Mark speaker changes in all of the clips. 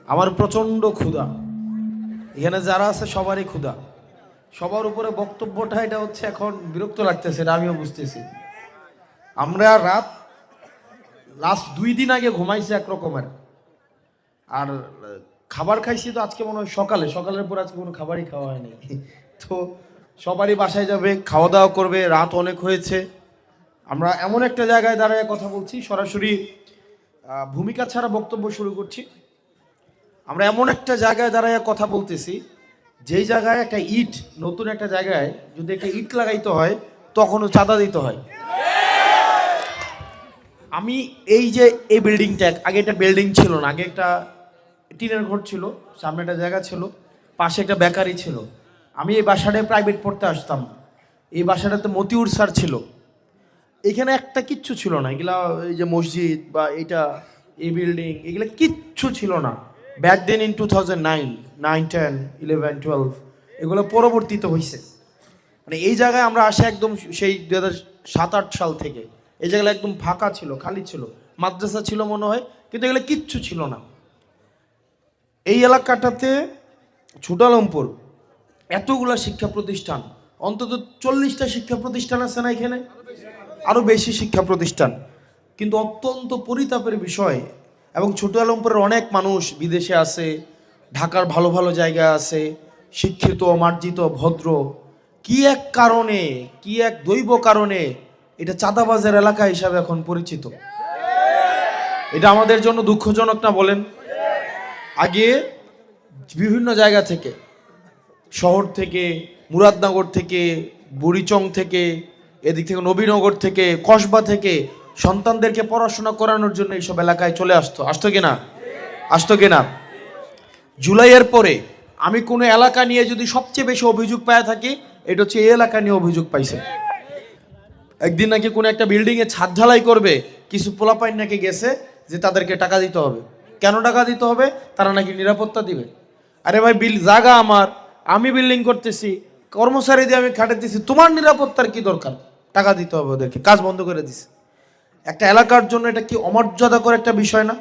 Speaker 1: আমার প্রচণ্ড ক্ষুধা, এখানে যারা আছে সবারই ক্ষুধা, সবার উপরে বক্তব্যটা এটা হচ্ছে এখন বিরক্ত লাগতেছে, এটা আমিও বুঝতেছি। আমরা রাত লাস্ট 2 দিন আগে ঘুমাইছি একরকমের, আর খাবার খাইছি তো আজকে মনে হয় সকালের পর আজকে কোনো খাবারই খাওয়া হয়নি। তো সবারই বাসায় যাবে, খাওয়া দাওয়া করবে, রাত অনেক হয়েছে। আমরা এমন একটা জায়গায় দাঁড়ায় কথা বলছি, সরাসরি ভূমিকা ছাড়া বক্তব্য শুরু করছি। আমরা এমন একটা জায়গায় দাঁড়ায় কথা বলতেছি, যেই জায়গায় একটা ইট, নতুন একটা জায়গায় যদি একটা ইট লাগাইতে হয় তখনও চাঁদা দিতে হয়। আমি এই যে এই বিল্ডিংটা, আগে একটা বিল্ডিং ছিল না, আগে একটা টিনের ঘর ছিল, সামনে একটা জায়গা ছিল, পাশে একটা বেকারি ছিল। আমি এই বাসাটায় প্রাইভেট পড়তে আসতাম, এই বাসাটাতে মতিউর স্যার ছিল। এখানে একটা কিচ্ছু ছিল না, এগুলা এই যে মসজিদ বা এটা এই বিল্ডিং এগুলো কিচ্ছু ছিল না ব্যাক দেন ইন 2009, 9, 10, 11, 12 এগুলো পরবর্তীতে হয়েছে। মানে এই জায়গায় আমরা আসি একদম সেই 2007-8 সাল থেকে। এই জায়গাটা একদম ফাঁকা ছিল, খালি ছিল, মাদ্রাসা ছিল মনে হয়, কিন্তু এগুলো কিচ্ছু ছিল না। এই এলাকাটাতে ছোটালমপুর এতগুলা শিক্ষা প্রতিষ্ঠান, অন্তত 40টা শিক্ষা প্রতিষ্ঠান আছে না এখানে, আরও বেশি শিক্ষা প্রতিষ্ঠান। কিন্তু অত্যন্ত পরিতাপের বিষয়, এবং ছোট আলমপুরের অনেক মানুষ বিদেশে আছে, ঢাকার ভালো ভালো জায়গা আছে, শিক্ষিত, মার্জিত, ভদ্র, কি এক কারণে, কি এক দৈব কারণে এটা চাঁদাবাজের এলাকা হিসাবে এখন পরিচিত। এটা আমাদের জন্য দুঃখজনক না বলেন? আগে বিভিন্ন জায়গা থেকে, শহর থেকে, মুরাদনগর থেকে, বুড়িচং থেকে, এদিক থেকে নবীনগর থেকে, কসবা থেকে সন্তানদেরকে পড়াশোনা করানোর জন্য এইসব এলাকায় চলে আসতো কিনা? জুলাইয়ের পরে আমি কোনো এলাকা নিয়ে যদি সবচেয়ে বেশি অভিযোগ পায় থাকি, এটা হচ্ছে এই এলাকা নিয়ে অভিযোগ পাইছে। একদিন নাকি কোনো একটা বিল্ডিংয়ে ছাদ ঢালাই করবে, কিছু পোলাপাইন নাকি গেছে যে তাদেরকে টাকা দিতে হবে। কেন টাকা দিতে হবে? তারা নাকি নিরাপত্তা দিবে। আরে ভাই, জায়গা আমার, আমি বিল্ডিং করতেছি, কর্মচারী দিয়ে আমি খাটাতেছি, তোমার নিরাপত্তার কি দরকার? টাকা দিতে হবে ওদেরকে, কাজ বন্ধ করে দিছে। একটা এলাকার জন্য এটা কি অমর্যাদাকর একটা বিষয় না?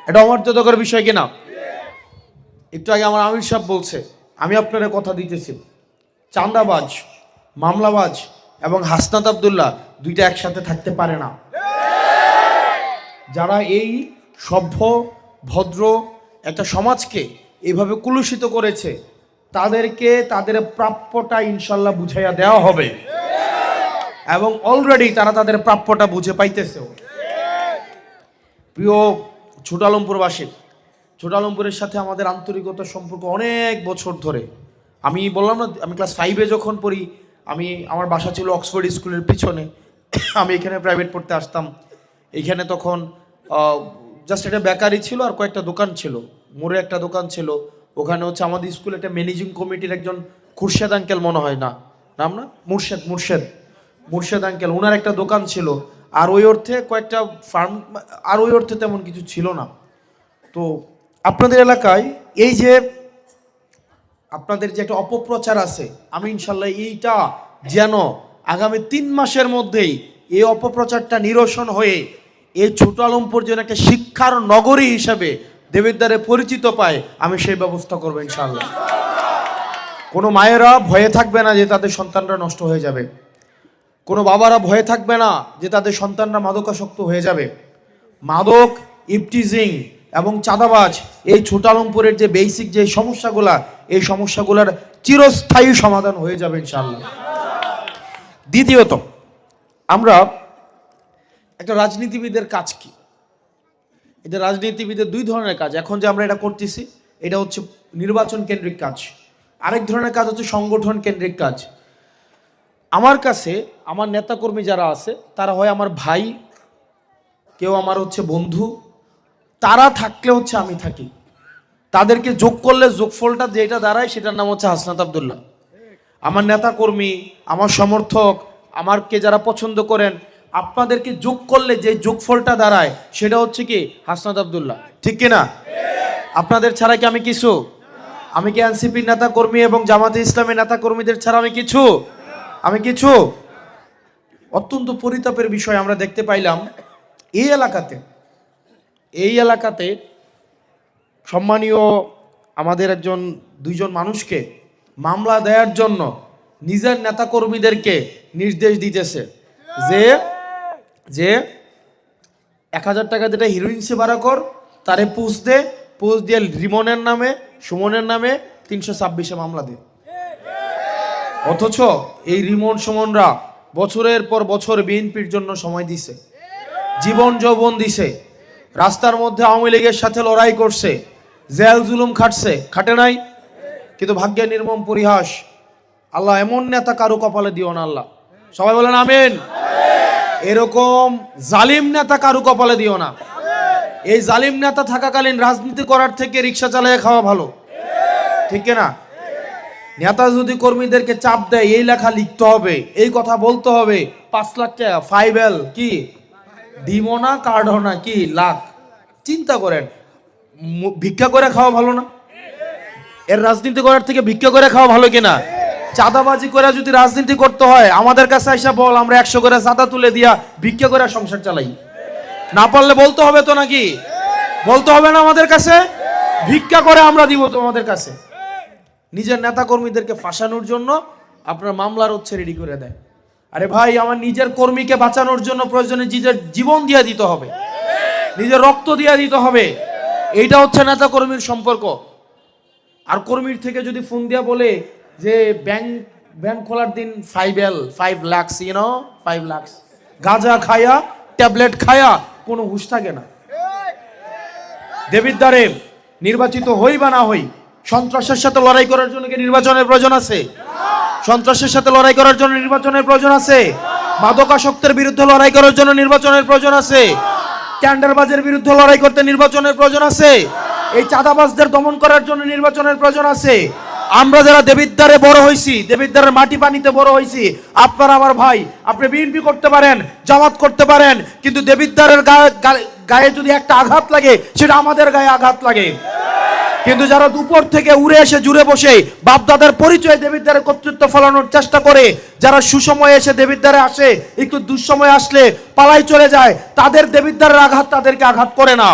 Speaker 1: এটা অমর্যাদাকর বিষয় কিনা? একটু আগে আমার আমির সাহেব বলছে, আমি আপনারা কথা দিতেছি, চাঁদাবাজ, মামলাবাজ এবং হাসনাত আব্দুল্লাহ দুইটা একসাথে থাকতে পারে না। যারা এই সভ্য ভদ্র একটা সমাজকে এইভাবে কুলুষিত করেছে, তাদেরকে তাদের প্রাপ্যটা ইনশাল্লাহ বুঝাইয়া দেওয়া হবে, এবং অলরেডি তারা তাদের প্রাপ্যটা বুঝে পাইতেছেও। প্রিয় ছোটালমপুরবাসী, ছোটালমপুরের সাথে আমাদের আন্তরিকতার সম্পর্ক অনেক বছর ধরে। আমি বললাম না, আমি ক্লাস 5-এ যখন পড়ি, আমার বাসা ছিল অক্সফোর্ড স্কুলের পিছনে, আমি এখানে প্রাইভেট পড়তে আসতাম। এখানে তখন জাস্ট একটা বেকারি ছিল আর কয়েকটা দোকান ছিল, মোড়ে একটা দোকান ছিল। ওখানে হচ্ছে আমাদের স্কুলে একটা ম্যানেজিং কমিটির একজন খুরশেদ আঙ্কেল, মনে হয় না নাম, না মুর্শেদ আঙ্কেল, ওনার একটা দোকান ছিল। আর ওই অর্থে কয়েকটা ফার্ম, আর ওই অর্থে তেমন কিছু ছিল না। তো আপনাদের এলাকায় এই যে আপনাদের যে একটা অপপ্রচার আছে, আমি ইনশাল্লাহ এইটা যেন আগামী 3 মাসের মধ্যেই এই অপপ্রচারটা নিরসন হয়ে এই ছোট আলমপুর যেন একটা শিক্ষার নগরী হিসাবে দেবিদ্বারে পরিচিত পায়, আমি সেই ব্যবস্থা করবো ইনশাল্লাহ। কোনো মায়েরা ভয়ে থাকবে না যে তাদের সন্তানরা নষ্ট হয়ে যাবে, কোনো বাবারা ভয়ে থাকবে না যে তাদের সন্তানরা মাদকাসক্ত হয়ে যাবে। মাদক, ইফটিজিং এবং চাঁদাবাজ, এই ছোট আলমপুরের যে বেসিক যে সমস্যাগুলা, এই সমস্যাগুলোর চিরস্থায়ী সমাধান হয়ে যাবে ইনশাআল্লাহ। দ্বিতীয়ত, আমরা একটা রাজনীতিবিদের কাজ কি, এটা রাজনীতিবিদের 2 ধরনের কাজ। এখন যে আমরা এটা করতেছি, এটা হচ্ছে নির্বাচন কেন্দ্রিক কাজ। আরেক ধরনের কাজ হচ্ছে সংগঠন কেন্দ্রিক কাজ। আমার কাছে আমার নেতাকর্মী যারা আছে, তারা হয় আমার ভাই, কেউ আমার হচ্ছে বন্ধু, তারা থাকলে হচ্ছে আমি থাকি। তাদেরকে যোগ করলে যোগফলটা যেটা দাঁড়ায় সেটার নাম হচ্ছে হাসনাত আব্দুল্লাহ। আমার নেতাকর্মী, আমার সমর্থক, আমাকে যারা পছন্দ করেন, আপনাদেরকে যোগ করলে যে যোগফলটা দাঁড়ায় সেটা হচ্ছে কি হাসনাত আব্দুল্লাহ, ঠিক কিনা? আপনাদের ছাড়া কি আমি কিছু? আমি কি এনসিপির নেতাকর্মী এবং জামাতে ইসলামের নেতাকর্মীদের ছাড়া আমি কিছু? অত্যন্ত পরিতাপের বিষয় আমরা দেখতে পাইলাম এই এলাকাতে সম্মানীয় আমাদের দুইজন মানুষকে মামলা দেওয়ার জন্য নিজের নেতাকর্মীদেরকে নির্দেশ দিতেছে যে যে 1000 টাকা যেটা হিরোইন সেবারা কর তারে পোস্ট দিয়ে রিমনের নামে সুমনের নামে 326-এ মামলা দে। অথচ এই রিমন সুমনরা বছরের পর বছর বিএনপির জন্য সময় দিছে, জীবন যৌবন দিছে, রাস্তার মধ্যে আওয়ামী লীগের সাথে লড়াই করছে, জেল জুলুম খাটে নাই। কিন্তু ভাগ্যের নির্মম পরিহাস, আল্লাহ এমন নেতা কারো কপালে দিও না আল্লাহ। সবাই বলেন আমিন। এরকম জালিম নেতা কারো কপালে দিও না। এই জালিম নেতা থাকাকালীন রাজনীতি করার থেকে রিক্সা চালিয়ে খাওয়া ভালো, ঠিক না? নেতা যদি কর্মীদেরকে চাপ দেয় এই লেখা লিখতে হবে, এই কথা বলতে হবে, 5 লাখ টাকা 5L কি ডিমোনা কার্ডনা কি লাখ, চিন্তা করেন, ভিক্ষা করে খাওয়া ভালো না? এর রাজনীতি করার থেকে ভিক্ষা করে খাওয়া ভালো কিনা? চাঁদাবাজি করে যদি রাজনীতি করতে হয় আমাদের কাছে আইসা বল, আমরা 100 করে চাঁদা তুলে দিয়া ভিক্ষা করে সংসার চালাই। না পারলে বলতে হবে তো, নাকি বলতে হবে না? আমাদের কাছে ভিক্ষা করে আমরা দিব তোমাদের কাছে। নিজের নেতা কর্মীদেরকে ফাঁসানোর জন্য আপনার মামলার হচ্ছে রেডি করে দেয়। আরে ভাই, আমার নিজের কর্মীকে বাঁচানোর জন্য প্রয়োজনে নিজের জীবন দিয়ে দিতে হবে, নিজের রক্ত দিয়ে দিতে হবে। এইটা হচ্ছে নেতা কর্মীর সম্পর্ক। আর কর্মীর থেকে যদি ফোন দিয়া বলে যে ব্যাংক খোলার দিন 5L 5 লাখ, 5 লাখ, গাঁজা খায়া ট্যাবলেট খায়া কোনো হুঁশ থাকে না। দেবিদ্বারে নির্বাচিত হই বা না হই, সন্ত্রাসের সাথে লড়াই করার জন্য কি নির্বাচনের প্রয়োজন আছে? সন্ত্রাসের সাথে লড়াই করার জন্য নির্বাচনের প্রয়োজন আছে? মাদকাসক্তের বিরুদ্ধে লড়াই করার জন্য নির্বাচনের প্রয়োজন আছে? টেন্ডারবাজের বিরুদ্ধে লড়াই করতে নির্বাচনের প্রয়োজন আছে? এই চাঁদাবাজদের দমন করার জন্য নির্বাচনের প্রয়োজন আছে? আমরা যারা দেবিদ্বারে বড় হইছি, দেবিদ্বারের মাটি পানিতে বড় হইছি, আপনার আমার ভাই, আপনি বিএনপি করতে পারেন, জামাত করতে পারেন, কিন্তু দেবিদ্বারের গায়ে যদি একটা আঘাত লাগে সেটা আমাদের গায়ে আঘাত লাগে। কিন্তু যারা দুপুর থেকে উড়ে এসে জুড়ে বসে বাপদাদার পরিচয় দেবিদ্বারে কর্তৃত্ব ফলানোর চেষ্টা করে, যারা সুসময়ে এসে দেবিদ্বারে আসে, একটু দুঃসময় আসলে পালাই চলে যায়, তাদের দেবিদ্বারের আঘাত তাদেরকে আঘাত করে না।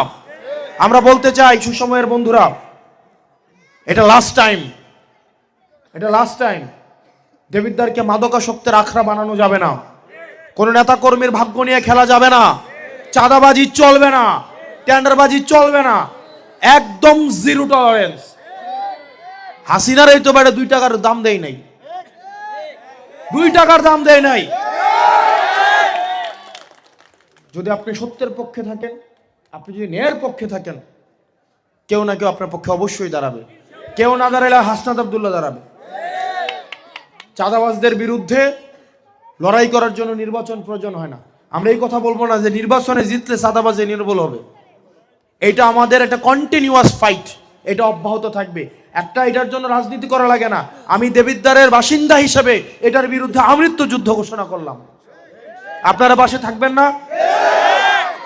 Speaker 1: আমরা বলতে চাই সুসময়ের বন্ধুরা, এটা লাস্ট টাইম, এটা লাস্ট টাইম। দেবিদ্বারকে মাদকাসক্তের আখড়া বানানো যাবে না, কোন নেতা কর্মীর ভাগ্য নিয়ে খেলা যাবে না, চাঁদাবাজি চলবে না, টেন্ডারবাজি চলবে না, একদম জিরো টলারেন্স। হাসিনার এই তো বেটা 2 টাকার দাম দেয় নাই, 2 টাকার দাম দেয় নাই। যদি আপনি সত্যের পক্ষে থাকেন, আপনি যদি ন্যায়ের পক্ষে থাকেন, কেউ না কেউ আপনার পক্ষে অবশ্যই দাঁড়াবে। কেউ না দাঁড়ালে হাসনাত আব্দুল্লাহ দাঁড়াবে। চাঁদাবাজদের বিরুদ্ধে লড়াই করার জন্য নির্বাচন প্রয়োজন হয় না। আমরা এই কথা বলবো না যে নির্বাচনে জিতলে চাঁদাবাজি নির্মূল হবে। এটা আমাদের একটা কন্টিনিউয়াস ফাইট, এটা অব্যাহত থাকবে। এটার জন্য রাজনীতি করা লাগে না। আমি দেবিদ্বারের বাসিন্দা হিসেবে এটার বিরুদ্ধে আমৃত্যু যুদ্ধ ঘোষণা করলাম। আপনারা পাশে থাকবেন না?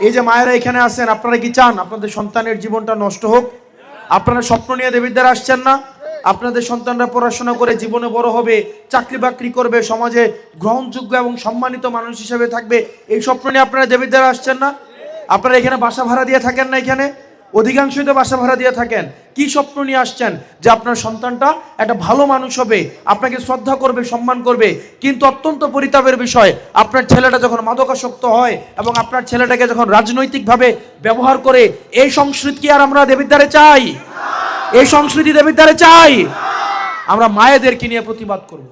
Speaker 1: এই যে মায়েরা এখানে আছেন, আপনারা কি চান আপনাদের সন্তানের জীবনটা নষ্ট হোক? আপনারা স্বপ্ন নিয়ে দেবিদ্বারে আসছেন না? আপনাদের সন্তানরা পড়াশোনা করে জীবনে বড় হবে, চাকরি বাকরি করবে, সমাজে গ্রহণযোগ্য এবং সম্মানিত মানুষ হিসেবে থাকবে, এই স্বপ্ন নিয়ে আপনারা দেবিদ্বারে আসছেন না? আপনারা এখানে বাসা ভাড়া দিয়ে থাকেন না? এখানে অধিকাংশই তো বাসা ভাড়া দিয়ে থাকেন। কি স্বপ্ন নিয়ে আসছেন? যে আপনার সন্তানটা একটা ভালো মানুষ হবে, আপনাকে শ্রদ্ধা করবে, সম্মান করবে। কিন্তু অত্যন্ত পরিতাপের বিষয়, আপনার ছেলেটা যখন মাদকাসক্ত হয় এবং আপনার ছেলেটাকে যখন রাজনৈতিকভাবে ব্যবহার করে, এই সংস্কৃতি কি আর আমরা দেবিদ্বারে চাই? এই সংস্কৃতি দেবিদ্বারে চাই? আমরা মায়েদেরকে নিয়ে প্রতিবাদ করব।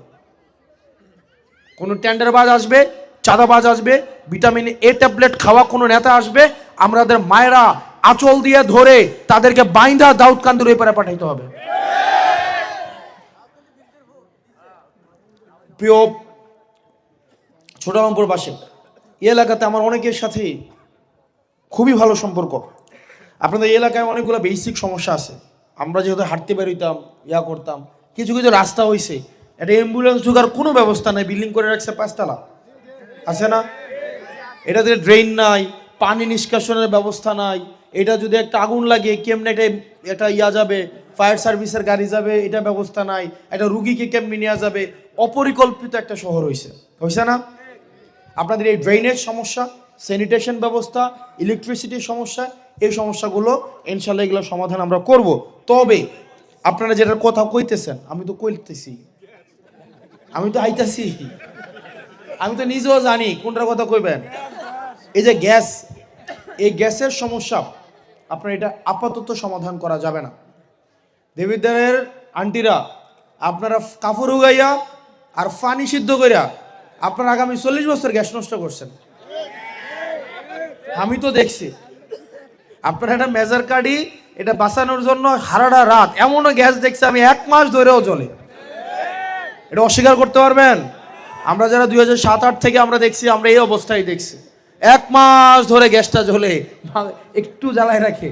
Speaker 1: কোন টেন্ডারবাজ আসবে, চাঁদাবাজ আসবে, ভিটামিন A ট্যাবলেট খাওয়া কোনো নেতা আসবে, আমাদের মায়েরা আঁচল দিয়ে ধরে তাদেরকে বাইন্দা দাউদকান্দির ওই পারে পাঠাইতে হবে। প্রিয় ছোটরামপুরবাসী, এই এলাকাতে আমার অনেকের সাথে খুবই ভালো সম্পর্ক। আপনাদের এলাকায় অনেকগুলো বেসিক সমস্যা আছে। আমরা যেহেতু হাঁটতে বেরোইতাম, করতাম, কিছু কিছু রাস্তা হয়েছে, একটা অ্যাম্বুলেন্স ঢোকার কোনো ব্যবস্থা নেই, বিল্ডিং করে রাখছে 5 তলা, আছে না? এটাতে ড্রেন নাই, পানি নিষ্কাশনের ব্যবস্থা নাই। এটা যদি একটা আগুন লাগে কেমনে এটা যাবে, ফায়ার সার্ভিসের গাড়ি যাবে, এটা ব্যবস্থা নাই। একটা রুগীকে কেমনি নেওয়া যাবে? অপরিকল্পিত একটা শহর হয়েছে না? আপনাদের এই ড্রেনেজ সমস্যা, স্যানিটেশন ব্যবস্থা, ইলেকট্রিসিটির সমস্যা, এই সমস্যাগুলো ইনশাল্লাহ এগুলো সমাধান আমরা করব। তবে আপনারা যেটার কথা কইতেছেন, আমি তো কইতেছি, আমি তো আইতাছি, আমি তো নিজেও জানি কোনটার কথা কইবেন। এই যে গ্যাস, এই গ্যাসের সমস্যা আপনার এটা আপাতত সমাধান করা যাবে না। দেবিদ্বারের আন্টিরা আপনারা কাপড় উগাইয়া আর পানি সিদ্ধ করিয়া আপনারা আগামী 40 বছর গ্যাস নষ্ট করছেন। আমি তো দেখছি আপনারা একটা মেজার কার্ডই এটা বাঁচানোর জন্য সারাটা রাত, এমনও গ্যাস দেখছি আমি 1 মাস ধরেও জ্বলে। এটা অস্বীকার করতে পারবেন? আমরা যারা 2007-08 থেকে আমরা দেখছি, আমরা এই অবস্থায় দেখছি 1 মাস ধরে গ্যাসটা জ্বলে, একটু জ্বালায় রাখে,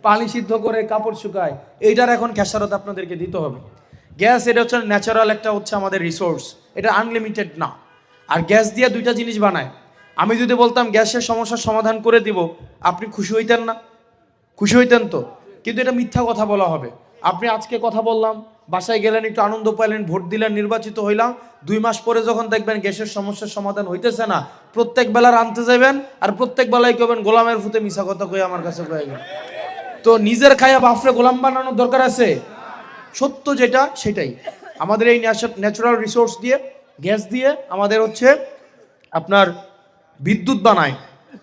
Speaker 1: পানি সিদ্ধ করে কাপড় শুকায়। এইটার এখন খেসারত আপনাদেরকে দিতে হবে। গ্যাস এটা হচ্ছে ন্যাচারাল একটা হচ্ছে আমাদের রিসোর্স, এটা আনলিমিটেড না। আর গ্যাস দিয়ে দুইটা জিনিস বানায়। আমি যদি বলতাম গ্যাসের সমস্যার সমাধান করে দিব, আপনি খুশি হইতেন না? খুশি হইতেন তো? কিন্তু এটা মিথ্যা কথা বলা হবে। আপনি আজকে কথা বললাম, বাসায় গেলেন, একটু আনন্দ পাইলেন, ভোট দিলেন, নির্বাচিত হইলাম, 2 মাস পরে যখন দেখবেন গ্যাসের সমস্যার সমাধান হইতেছে না, প্রত্যেক বেলা আনতে যাবেন আর প্রত্যেক বেলায় কবেন গোলামের ফুতে মিশা কথা কয়ে আমার কাছে কয়ে গেল। তো নিজের খায়া বাফরে গোলাম বানানোর দরকার আছে? সত্য যেটা সেটাই। আমাদের এই ন্যাচারাল রিসোর্স দিয়ে, গ্যাস দিয়ে আমাদের হচ্ছে আপনার বিদ্যুৎ বানায়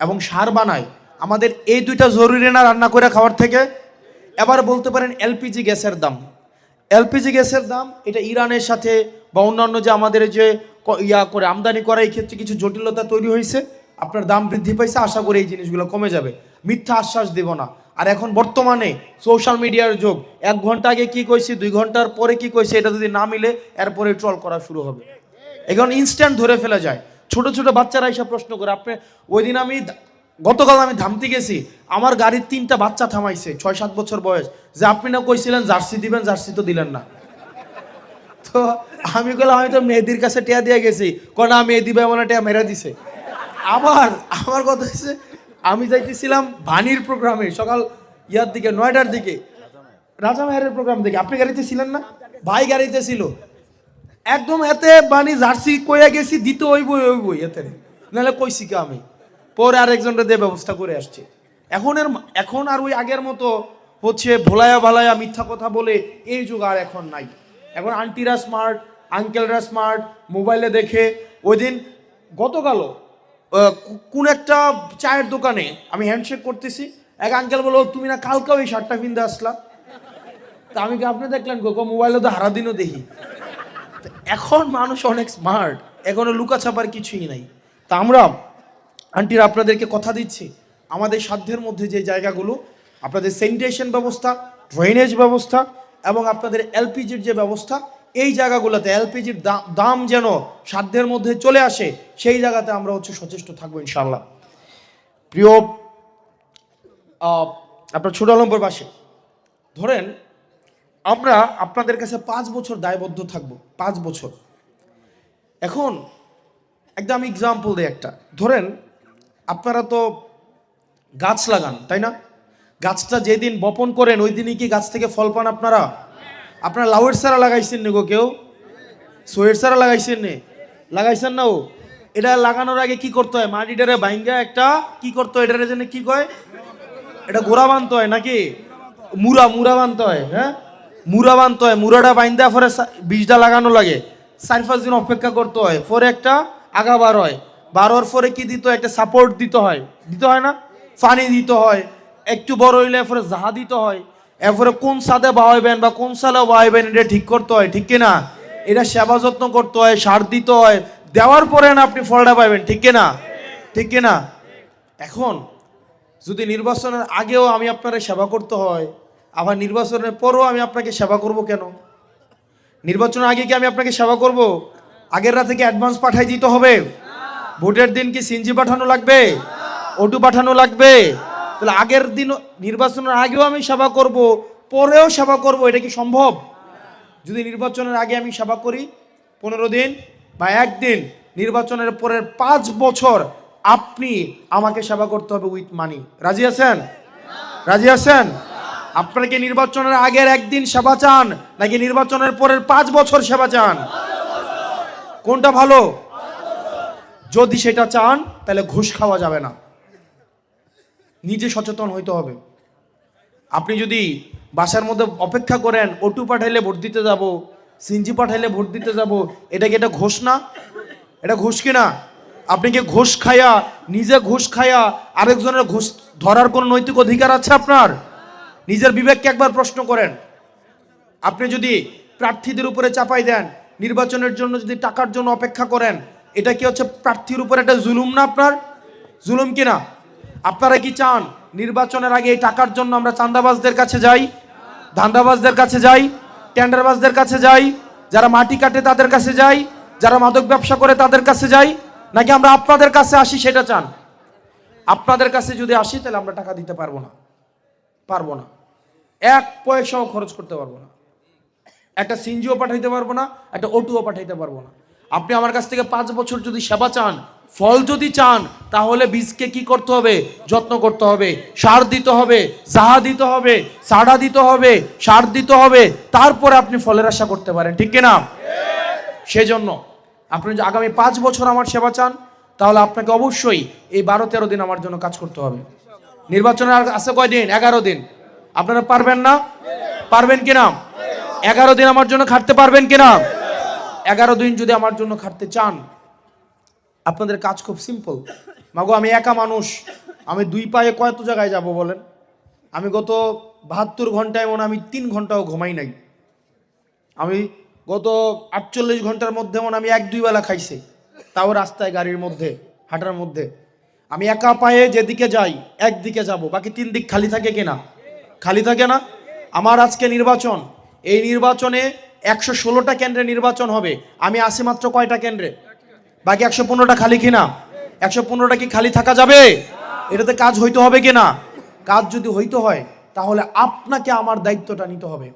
Speaker 1: এবং সার বানায়। আমাদের এই দুইটা জরুরি না রান্না করে খাওয়ার থেকে? এবার বলতে পারেন এলপিজি গ্যাসের দাম, এলপিজি গ্যাসের দাম এটা ইরানের সাথে বা অন্যান্য যে আমাদের যে করে আমদানি করা, এই ক্ষেত্রে কিছু জটিলতা তৈরি হয়েছে, আপনার দাম বৃদ্ধি পাইছে। আশা করি এই জিনিসগুলো কমে যাবে, মিথ্যা আশ্বাস দেব না। আর এখন বর্তমানে সোশ্যাল মিডিয়ার যুগ, 1 ঘন্টা আগে কি কইছি, 2 ঘন্টার পরে কি কইছে, এটা যদি না মিলে এরপরে ট্রল করা শুরু হবে। এখন ইনস্ট্যান্ট ধরে ফেলা যায়। ছোট ছোট বাচ্চারা এসব প্রশ্ন করে। আপনি ওই দিন গতকাল আমি ধামতে গেছি, আমার গাড়ির 3টা বাচ্চা থামাইছে, 6-7 বছর বয়স, যে আপনি না কইছিলেন জার্সি দিবেন, জার্সি তো দিলেন না। তো আমি বললাম আমি তো মেহেদির কাছে টিয়া দিয়ে গেছি, না মেয়ে দিবে এমন টিয়া মেরে দিছে। আবার আমার কথা হচ্ছে, আমি যাইতেছিলাম ভানির প্রোগ্রামে সকাল ইয়ার দিকে 9টার দিকে, রাজা মেহেরের প্রোগ্রাম দেখে। আপনি গাড়িতে ছিলেন না? ভাই গাড়িতে ছিল। একদম এতে বানি জার্সি কইয়া গেছি, দিতে ওই এতে, নাহলে কইছি কি আমি। পরে আরেকজনটা দিয়ে ব্যবস্থা করে আসছে। এখন আর ওই আগের মতো হচ্ছে ভোলায়া ভালায়া মিথ্যা কথা বলে এই যুগ আর এখন নাই। এখন আন্টিরা স্মার্ট, আঙ্কেলরা স্মার্ট, মোবাইলে দেখে। ওই দিন গতকালও কোন একটা চায়ের দোকানে আমি হ্যান্ডশেক করতেছি, এক আঙ্কেল বলো তুমি না কালকেও এই শার্টটা কিনতে আসলা। তা আমি কি আপনি দেখলেন মোবাইলে তো হারা দিনও দেখি। এখন মানুষ অনেক স্মার্ট, এখনো লুকা ছাপার কিছুই নাই। তা আমরা আন্টিরা আপনাদেরকে কথা দিচ্ছি, আমাদের সাধ্যের মধ্যে যে জায়গাগুলো, আপনাদের স্যানিটেশন ব্যবস্থা, ড্রেনেজ ব্যবস্থা এবং আপনাদের এলপিজির যে ব্যবস্থা, এই জায়গাগুলোতে এলপিজির দাম যেন সাধ্যের মধ্যে চলে আসে, সেই জায়গাতে আমরা হচ্ছে সচেষ্ট থাকবো ইনশাল্লাহ। প্রিয় আপনার ছোট আলমপুরবাসী, ধরেন আমরা আপনাদের কাছে 5 বছর দায়বদ্ধ থাকবো, 5 বছর। এখন একদম এক্সাম্পল দিই একটা। ধরেন আপনারা তো গাছ লাগান, তাই না? গাছটা যেদিন বপন করেন ওই দিনই কি গাছ থেকে ফল পান আপনারা? আপনারা লাউয়ের চারা লাগাইছেন নি গো? কেউ সোয়ের চারা লাগাইছেন নি? লাগাইছেন না? এটা লাগানোর আগে কি করতে হয়? মাটিটারে ভাঙ্গা একটা কি করতে হয়, এটার জন্য কি কয়, এটা গোড়া বানতে হয় নাকি মুড়া বানতে হয়? হ্যাঁ, মুড়া বানতে হয়। মুড়াটা বাইন্দা পরে বীজটা লাগানো লাগে, 4-5 দিন অপেক্ষা করতে হয়, পরে একটা আগা বার হয়। বারোর পরে কি দিতে হয়, একটা সাপোর্ট দিতে হয় না? পানি দিতে হয়, একটু বড় হইলে এরপরে জাহা দিতে হয়, এরপরে কোন সাদে বাহাইবেন বা কোন সালে বাহাইবেন এটা ঠিক করতে হয়, ঠিক কিনা? এটা সেবা যত্ন করতে হয়, সার দিতে হয়, দেওয়ার পরে না আপনি ফলটা পাইবেন, ঠিক কিনা? ঠিক কিনা? এখন যদি নির্বাচনের আগেও আমি আপনারা সেবা করতে হয়, আবার নির্বাচনের পরও আমি আপনাকে সেবা করব কেন? নির্বাচনের আগে কি আমি আপনাকে সেবা করব? আগের রাতে কি অ্যাডভান্স পাঠাই দিতে হবে? ভোটের দিন কি সিনজি পাঠানো লাগবে? ওটু পাঠানো লাগবে? তাহলে আগের দিন নির্বাচনের আগেও আমি সেবা করব, পরেও সেবা করব, এটা কি সম্ভব? যদি নির্বাচনের আগে আমি সেবা করি 15 দিন বা 1 দিন, নির্বাচনের পরের 5 বছর আপনি আমাকে সেবা করতে হবে উইথ মানি। রাজি আছেন? রাজি আছেন? আপনারা কি নির্বাচনের আগের 1 দিন সেবা চান নাকি নির্বাচনের পরের 5 বছর সেবা চান? কোনটা ভালো? যদি সেটা চান তাহলে ঘুষ খাওয়া যাবে না, নিজে সচেতন হইতে হবে। আপনি যদি বাসার মধ্যে অপেক্ষা করেন অটো পাঠাইলে ভোট দিতে যাব, সিনজি পাঠাইলে ভোট দিতে যাব, এটা কি এটা ঘোষ না? এটা ঘুষ কিনা? আপনি কি ঘুষ খায়া, নিজে ঘুষ খায়া আরেকজনের ঘুষ ধরার কোনো নৈতিক অধিকার আছে আপনার? নিজের বিবেককে একবার প্রশ্ন করেন। আপনি যদি প্রার্থীদের উপরে চাপাই দেন, নির্বাচনের জন্য যদি টাকার জন্য অপেক্ষা করেন, এটা কি হচ্ছে প্রার্থীর উপরে একটা জুলুম না? আপনার জুলুম কিনা? আপনারা কি চান নির্বাচনের আগে এই টাকার জন্য আমরা চাঁদাবাজদের কাছে যাই, ধান্দাবাজদের কাছে যাই, টেন্ডারবাজদের কাছে যাই, যারা মাটি কাটে তাদের কাছে যাই, যারা মাদক ব্যবসা করে তাদের কাছে যাই, নাকি আমরা আপনাদের কাছে আসি সেটা চান? আপনাদের কাছে যদি আসি তাহলে আমরা টাকা দিতে পারবো না, পারবো না, এক পয়সাও খরচ করতে পারবো না, একটা সিনজিও পাঠাইতে পারবো না, একটা অটোও পাঠাইতে পারবো না। আপনি আমার কাছ থেকে 5 বছর যদি সেবা চান, ফল যদি চান, তাহলে বীজকে কি করতে হবে? যত্ন করতে হবে, সার দিতে হবে, জাহা দিতে হবে, সাড়া দিতে হবে, সার দিতে হবে, তারপরে আপনি ফলের আশা করতে পারেন, ঠিক কিনা? সেজন্য আপনি যদি আগামী 5 বছর আমার সেবা চান, তাহলে আপনাকে অবশ্যই এই 12-13 দিন আমার জন্য কাজ করতে হবে। নির্বাচনের আর আছে কয়দিন? 11 দিন। আপনারা পারবেন না? পারবেন কিনা? 11 দিন আমার জন্য খাটতে পারবেন কিনা? 11 দিন যদি আমার জন্য খাটতে চান, আপনাদের কাজ খুব সিম্পল। মাগো আমি একা মানুষ, আমি 2 পায়ে কত জায়গায় যাব বলেন? আমি গত 72 ঘন্টায় মনে আমি 3 ঘন্টাও ঘুমাই নাই। আমি গত 48 ঘন্টার মধ্যে মনে আমি 1-2 বেলা খাইছি, তাও রাস্তায় গাড়ির মধ্যে হাঁটার মধ্যে। আমি একা পায়ে যেদিকে যাই একদিকে যাব, বাকি 3 দিক খালি থাকে কিনা? খালি থাকে না? আমার আজকে নির্বাচন, এই নির্বাচনে 116টা কেন্দ্রে নির্বাচন হবে, আমি আসি মাত্র কয়টা কেন্দ্রে? বাকি 115টা খালি কিনা? 115টা কি খালি থাকা যাবে? এটাতে কাজ হইতে হবে কিনা? কাজ যদি হইতে হয় তাহলে আপনাকে আমার দায়িত্বটা নিতে হবে,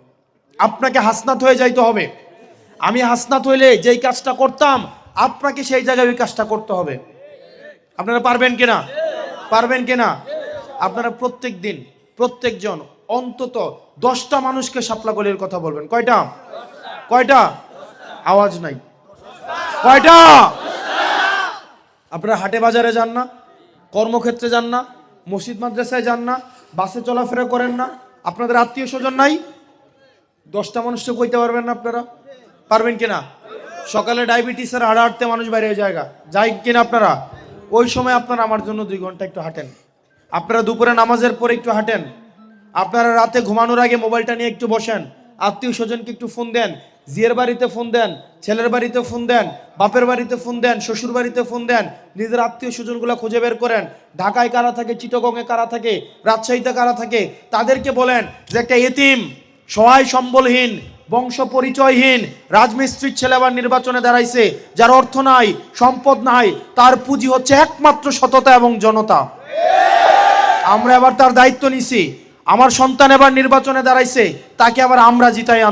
Speaker 1: আপনাকে হাসনাত হয়ে যাইতে হবে। আমি হাসনাত হইলে যেই কাজটা করতাম, আপনাকে সেই জায়গায় ওই কাজটা করতে হবে। আপনারা পারবেন কিনা? পারবেন কিনা? আপনারা প্রত্যেক দিন প্রত্যেকজন অন্তত 10টা মানুষকে শাপলা গলির কথা বলবেন। কয়টা? কয়টা? আওয়াজ নাই। কয়টা? আপনারা হাটে বাজারে যান না, কর্মক্ষেত্রে যান না, মসজিদ মাদ্রাসায় যান না, বাসে চলাফেরা করেন না, আপনাদের আত্মীয় স্বজন নাই? 10টা মানুষকে কইতে পারবেন না আপনারা? পারবেন কিনা? সকালে ডায়াবেটিসের হাঁটতে মানুষ বাইরে জায়গা যাই কিনা আপনারা? ওই সময় আপনারা আমার জন্য 2 ঘন্টা একটু হাঁটেন। আপনারা দুপুরে নামাজের পরে একটু হাঁটেন। আপনারা রাতে ঘুমানোর আগে মোবাইলটা নিয়ে একটু বসেন, আত্মীয় স্বজনকে একটু ফোন দেন, জিয়ের বাড়িতে ফোন দেন, ছেলের বাড়িতে ফোন দেন, বাপের বাড়িতে ফোন দেন, শ্বশুর বাড়িতে ফোন দেন, নিজের আত্মীয় স্বজনগুলো খুঁজে বের করেন। ঢাকায় কারা থাকে, চিটাগংয়ে কারা থাকে, রাজশাহীতে কারা থাকে, তাদেরকে বলেন যে একটা এতিম, সহায় সম্বলহীন, বংশ পরিচয়হীন রাজমিস্ত্রির ছেলে আবার নির্বাচনে দাঁড়াইছে, যার অর্থ নাই, সম্পদ নাই, তার পুঁজি হচ্ছে একমাত্র সততা এবং জনতা। আমরা এবার তার দায়িত্ব নিছি। আমার সন্তান এবার নির্বাচনে দাঁড়াইছে, তাকে আবার আমরা জিতাই